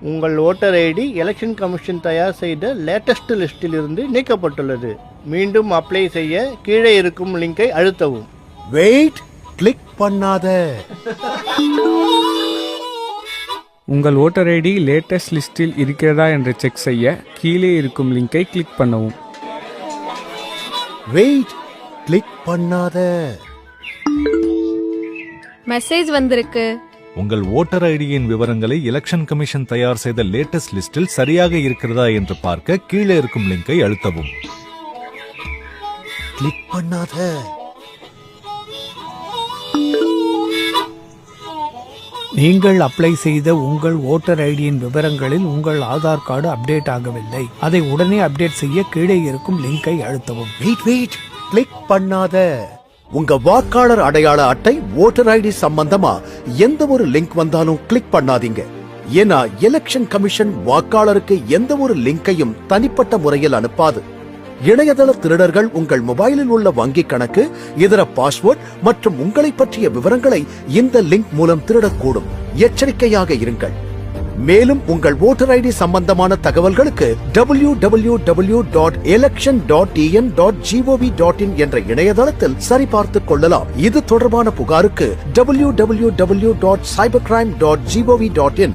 உங்கள் voter ID election commission தயார் செய்த லேட்டஸ்ட் லிஸ்டில் இருந்து நீக்கப்பட்டுள்ளது. மீண்டும் அப்ளை செய்ய கீழே இருக்கும் லிங்கை அழுத்தவும். வெயிட், கிளிக் பண்ணாத. உங்கள் ஓட்டர் ஐடி லேட்டஸ்ட் லிஸ்டில் இருக்கிறதா என்று செக் செய்ய கீழே இருக்கும் லிங்கை கிளிக் பண்ணவும். வெயிட், கிளிக் பண்ணாத. மெசேஜ் வந்திருக்கு. உங்கள் ஓட்டர் ஐடியின் விவரங்களை எலெக்ஷன் கமிஷன் தயார் செய்த லேட்டஸ்ட் லிஸ்டில் சரியாக இருக்கிறதா என்று பார்க்க கீழே இருக்கும் லிங்கை அழுத்தவும். கிளிக் பண்ணாத. நீங்கள் அப்ளை செய்த உங்கள் ஓட்டர் ஐடியின் விவரங்களில் உங்கள் ஆதார் கார்டு அப்டேட் ஆகவில்லை. அதை உடனே அப்டேட் செய்ய கீழே இருக்கும் லிங்கை அழுத்தவும். வெயிட், கிளிக் பண்ணாத. உங்க வாக்காளர் அடையாள அட்டை, ஓட்டர் ஐடி சம்பந்தமா எந்த ஒரு லிங்க் வந்தாலும் கிளிக் பண்ணாதீங்க. ஏன்னா எலெக்ஷன் கமிஷன் வாக்காளருக்கு எந்த ஒரு லிங்கையும் தனிப்பட்ட முறையில் அனுப்பாது. இணையதள திருடர்கள் உங்கள் மொபைலில் உள்ள வங்கி கணக்கு, இதர பாஸ்வேர்ட் மற்றும் உங்களை பற்றிய விவரங்களை இந்த லிங்க் மூலம் திருடக்கூடும். எச்சரிக்கையாக இருங்கள். மேலும் உங்கள் ஓட்டர் ஐடி சம்பந்தமான தகவல்களுக்கு www.election.en.gov.in என்ற இணையதளத்தில் சரிபார்த்துக் கொள்ளலாம். இது தொடர்பான புகாருக்கு www.cybercrime.gov.in